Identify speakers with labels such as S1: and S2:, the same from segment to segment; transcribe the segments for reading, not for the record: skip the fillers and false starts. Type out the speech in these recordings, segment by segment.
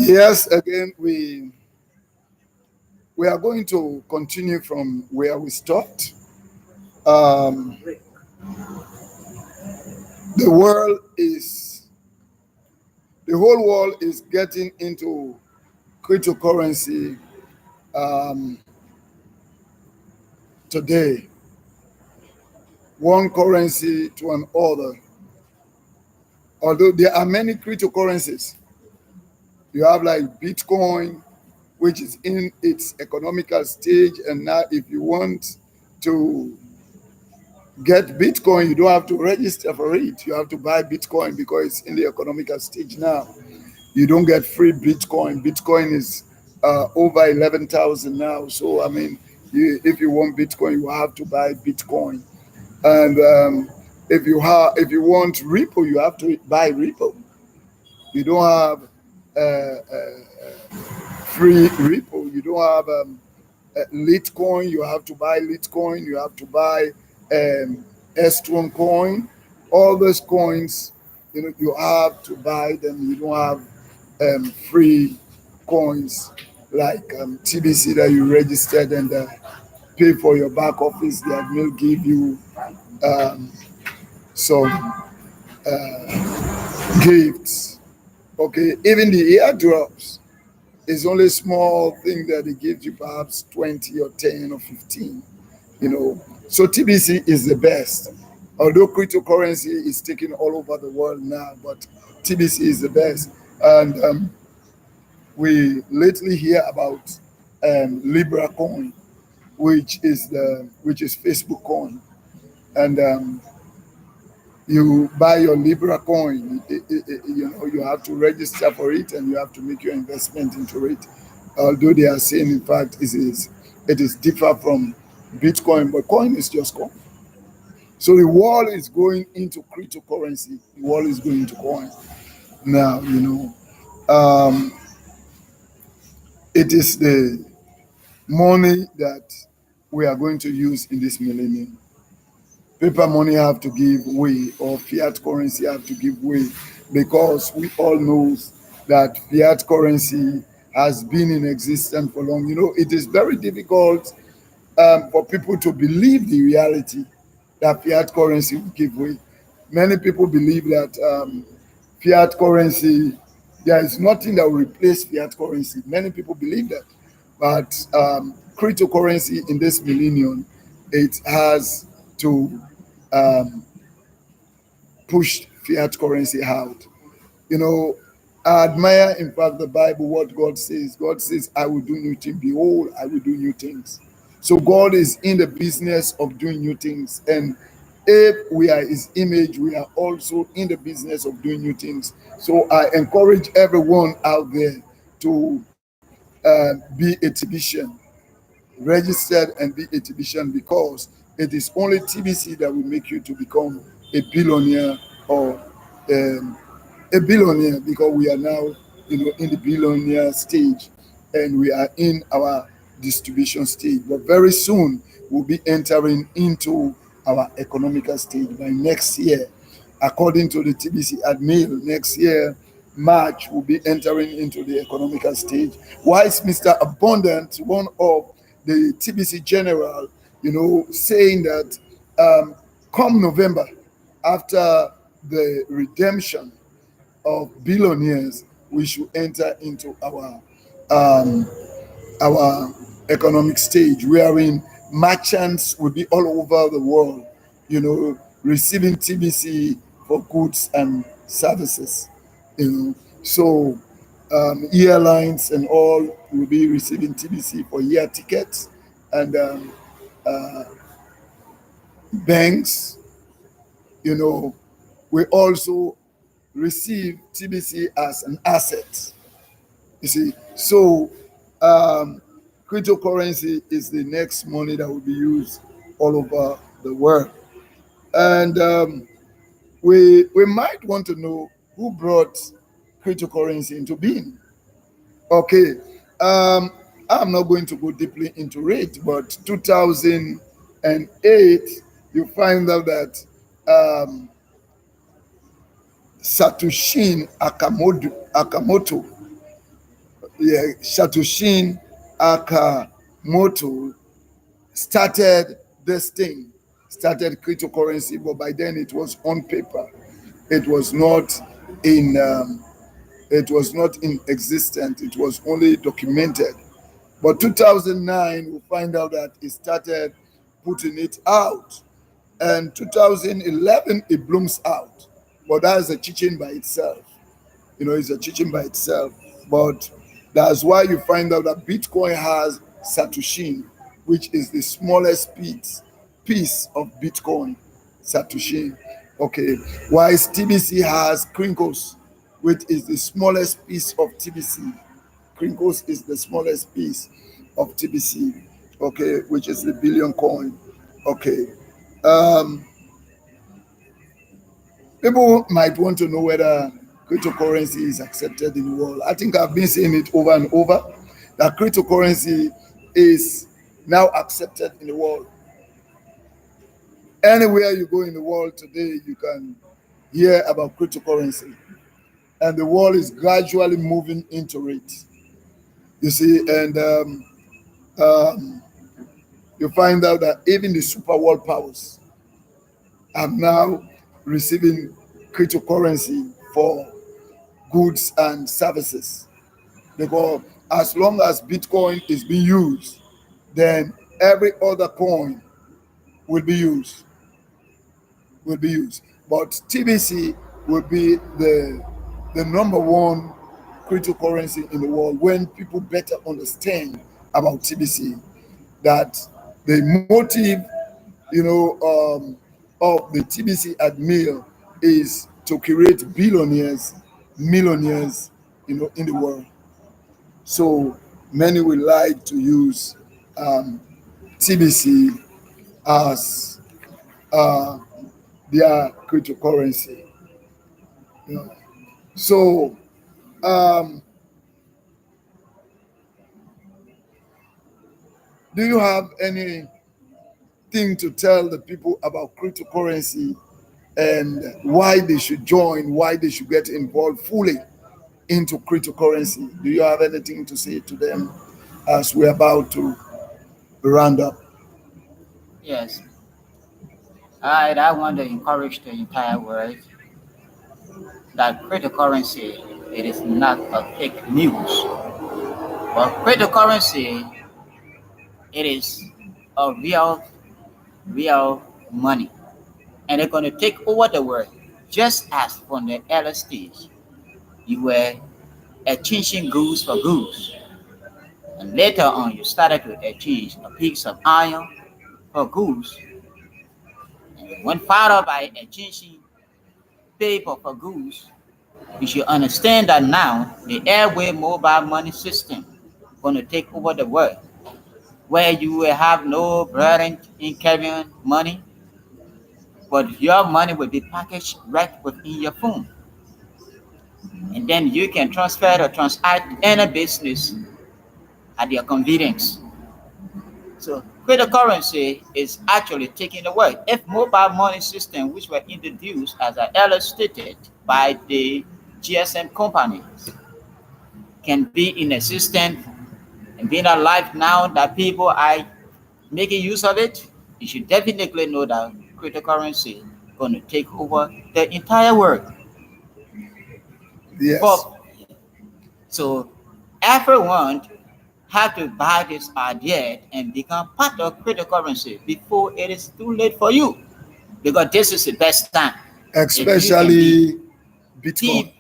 S1: Yes, again, we are going to continue from where we stopped. Um, the world is the whole world is getting into cryptocurrency um, today, one currency to another. Although there are many cryptocurrencies, you have like Bitcoin, which is in its economical stage, and now if you want to get Bitcoin, you don't have to register for it. You have to buy Bitcoin because it's in the economical stage now. You don't get free Bitcoin. Bitcoin is over 11,000 now. So I mean, if you want Bitcoin, you have to buy Bitcoin. And if you want Ripple, you have to buy Ripple. You don't have free Ripple. You don't have Litecoin. You have to buy Litecoin. You have to buy Estron coin. All those coins, you have to buy them. You don't have free coins like TBC that you registered and pay for your back office. That will give you um, some gifts. Okay, even the airdrops is only a small thing that they give you, perhaps 20 or 10 or 15. So TBC is the best. Although cryptocurrency is taken all over the world now, but TBC is the best. And we lately hear about Libra coin, which is Facebook coin, and you buy your Libra coin. You have to register for it, and you have to make your investment into it. Although they are saying, in fact, it is different from Bitcoin, but coin is just coin. So the world is going into cryptocurrency. The world is going to coin now. Um, it is the money that we are going to use in this millennium. Paper money have to give way, or fiat currency have to give way, because we all know that fiat currency has been in existence for long. It is very difficult for people to believe the reality that fiat currency will give way. Many people believe that fiat currency, there is nothing that will replace fiat currency. Many people believe that. But cryptocurrency in this millennium, it has to um, push fiat currency out. You know, I admire, in fact, the Bible, what God says. God says, I will do new things. Behold, I will do new things. So God is in the business of doing new things. And if we are his image, we are also in the business of doing new things. So I encourage everyone out there to be a TBCian, registered and be a TBCian, because it is only TBC that will make you to become a billionaire, or um, a billionaire, because we are now in the billionaire stage, and we are in our distribution stage, but very soon we'll be entering into our economical stage by next year. According to the TBC admin, next year March will be entering into the economical stage. Why is Mr. Abundant, one of the TBC general, saying that um, come November, after the redemption of billionaires, we should enter into um, our economic stage, wherein merchants will be all over the world, receiving TBC for goods and services. So airlines and all will be receiving TBC for air tickets, and uh, banks, you know, we also receive TBC as an asset. You see, so um, cryptocurrency is the next money that will be used all over the world. And we might want to know who brought cryptocurrency into being. Okay, um, I'm not going to go deeply into it, but 2008, you find out that um, Satoshi Akamoto yeah, Satoshi Nakamoto started this thing, started cryptocurrency, but by then it was on paper. It was not in it was not in existence. It was only documented. But 2009, we find out that he started putting it out, and 2011 it blooms out. But that is a teaching by itself. It's a teaching by itself. But that's why you find out that Bitcoin has Satoshi, which is the smallest piece of Bitcoin, Satoshi. Okay, whilst TBC has Crinkles, which is the smallest piece of TBC. Crinkles is the smallest piece of TBC. Okay, which is the billion coin. Okay. Um, People might want to know whether cryptocurrency is accepted in the world. I think I've been saying it over and over that cryptocurrency is now accepted in the world. Anywhere you go in the world today, you can hear about cryptocurrency, and the world is gradually moving into it. You see, and um, you find out that even the super world powers are now receiving cryptocurrency for goods and services, because as long as Bitcoin is being used, then every other coin will be used, but TBC will be the number one cryptocurrency in the world when people better understand about TBC, that the motive, of the TBC admin is to create billionaires, millionaires, in the world. So many will like to use TBC as uh, their cryptocurrency. You know. So, um, do you have anything to tell the people about cryptocurrency and why they should join, why they should get involved fully into cryptocurrency? Do you have anything to say to them as we're about to round up?
S2: Yes, I want to encourage the entire world that cryptocurrency it is not a fake news, but cryptocurrency it is a real money, and they're going to take over the world, just as from the early stage you were exchanging goods for goods, and later on you started to exchange a piece of iron for goods, and you went further by exchanging paper for goods. You should understand that now the airway mobile money system going to take over the world, where you will have no burden in carrying money, but your money will be packaged right within your phone, and then you can transfer or transact any business at your convenience. So cryptocurrency is actually taking the world. If mobile money system, which were introduced as I earlier stated by the GSM companies, can be in existence and being alive now that people are making use of it, you should definitely know that cryptocurrency is going to take over the entire world.
S1: Yes.
S2: But so everyone have to buy this idea and become part of cryptocurrency before it is too late for you. Because this is the best time. If you can be
S1: Especially Bitcoin.
S2: T-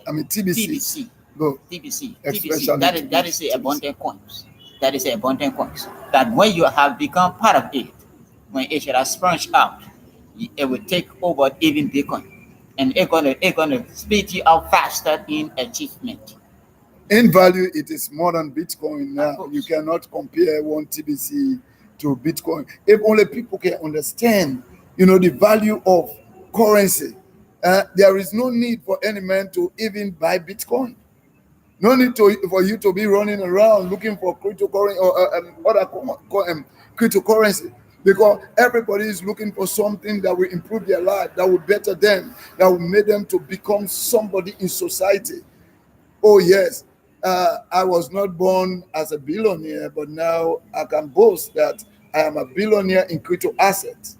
S1: I mean TBC.
S2: TBC,
S1: Go.
S2: TBC.
S1: Especially
S2: That is the
S1: TBC.
S2: abundant coins. That is the abundant coins. That when you have become part of it, when it should have sprung out, it will take over even Bitcoin, and it's gonna speed you out faster in achievement.
S1: In value, it is more than Bitcoin
S2: Of
S1: now. You
S2: course.
S1: cannot compare one TBC to Bitcoin. If only people can understand, the value of currency, there is no need for any man to even buy Bitcoin. No need for you to be running around looking for cryptocurrency or other cryptocurrency, because everybody is looking for something that will improve their life, that will better them, that will make them to become somebody in society. Oh yes, I was not born as a billionaire, but now I can boast that I am a billionaire in crypto assets,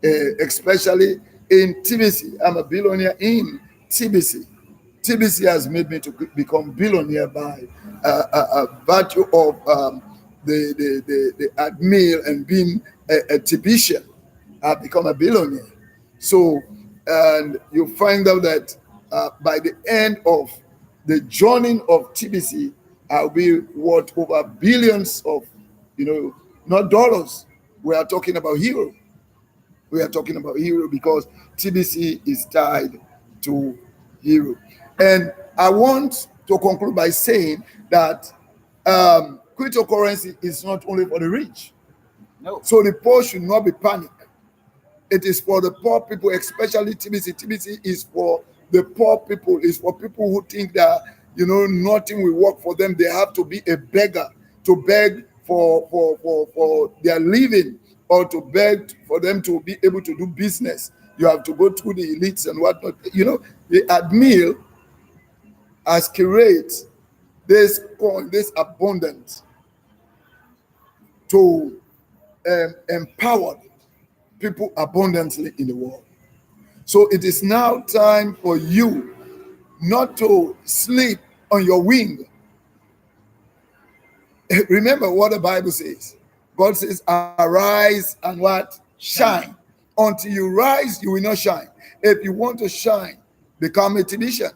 S1: especially in TBC. I'm a billionaire in TBC. TBC has made me to become billionaire by virtue of the admin and being a TBCian. I've become a billionaire. So, and you find out that by the end of the joining of TBC, I'll be worth over billions of, not dollars. We are talking about euro. We are talking about euro because TBC is tied to euro. And I want to conclude by saying that cryptocurrency is not only for the rich.
S2: No.
S1: So the poor should not be panicked. It is for the poor people, especially TBC. TBC is for the poor people. It's for people who think that nothing will work for them. They have to be a beggar to beg for their living, or to beg for them to be able to do business. You have to go through the elites and whatnot. The admin has created this coin, this abundance, to empower people abundantly in the world. So it is now time for you not to sleep on your wing. Remember what the Bible says. God says, arise and what? Shine. Until you rise, you will not shine. If you want to shine, become a technician.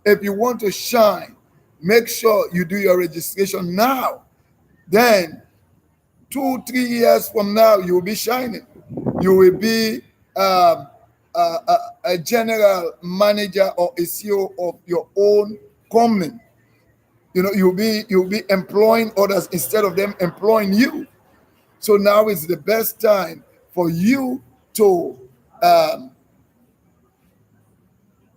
S1: If you want to shine, make sure you do your registration now. Then 2-3 years from now, you will be shining. You will be a general manager or a CEO of your own company. You'll be employing others instead of them employing you. So now is the best time for you to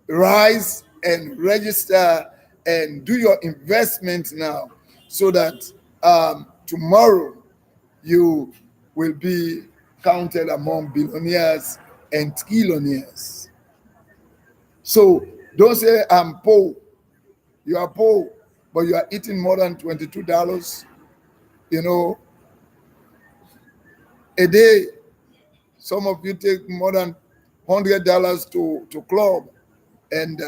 S1: rise and register and do your investment now, so that tomorrow you will be counted among billionaires and trillionaires. So don't say I'm poor. You are poor, but you are eating more than $22, a day. Some of you take more than $100 to club, and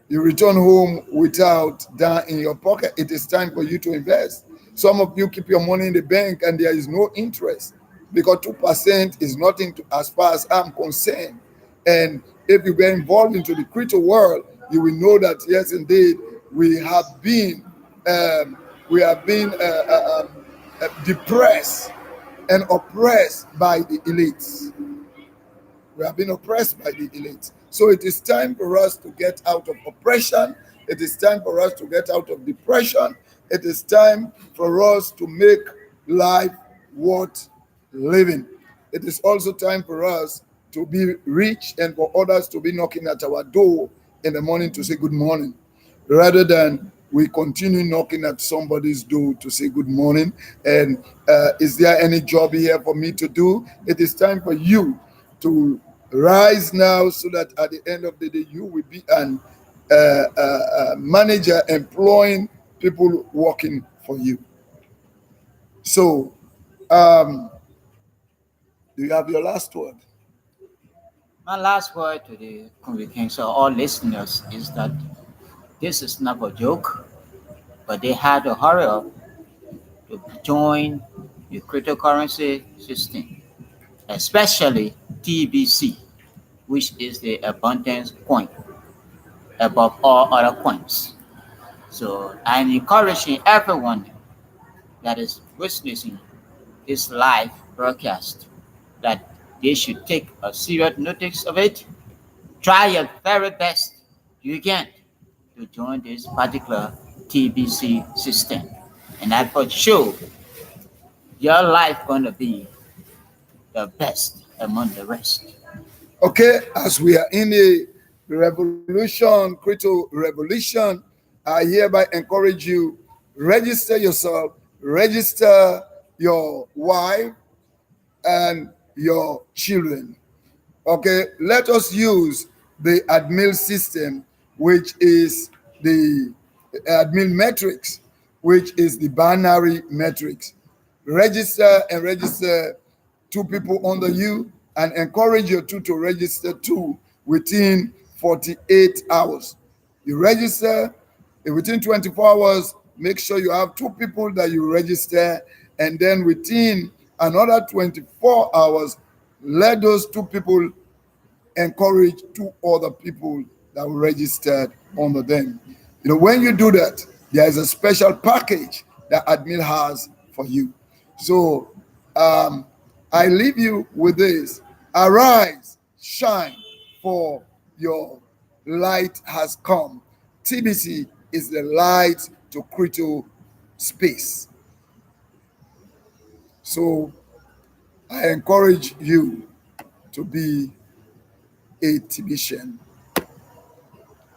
S1: you return home without that in your pocket. It is time for you to invest. Some of you keep your money in the bank and there is no interest, because 2% is nothing as far as I'm concerned. And if you get involved into the crypto world, you will know that yes, indeed, we have been depressed and oppressed by the elites. We have been oppressed by the elites. So it is time for us to get out of oppression. It is time for us to get out of depression. It is time for us to make life worth living. It is also time for us to be rich and for others to be knocking at our door in the morning to say good morning, rather than we continue knocking at somebody's door to say good morning. And is there any job here for me to do? It is time for you to rise now, so that at the end of the day, you will be an manager employing people working for you. So, do you have your last word?
S2: My last word to the congregation, so all listeners, is that this is not a joke, but they had to hurry up to join the cryptocurrency system, especially TBC, which is the abundance coin above all other coins. So I'm encouraging everyone that is witnessing this live broadcast that they should take a serious notice of it. Try your very best you can to join this particular TBC system. And I for sure your life gonna be the best among the rest.
S1: Okay, as we are in the revolution, crypto revolution, I hereby encourage you, register yourself, register your wife and your children. Okay, let us use the admin system, which is the admin metrics, which is the binary metrics. Register and register 2 people under you, and encourage your 2 to register 2 within 48 hours. You register within 24 hours, make sure you have 2 people that you register, and then within another 24 hours, let those 2 people encourage 2 other people that were registered under them. When you do that, there is a special package that admin has for you. So I leave you with this. Arise, shine, for your light has come. TBC is the light to crypto space. So I encourage you to be a TBCian.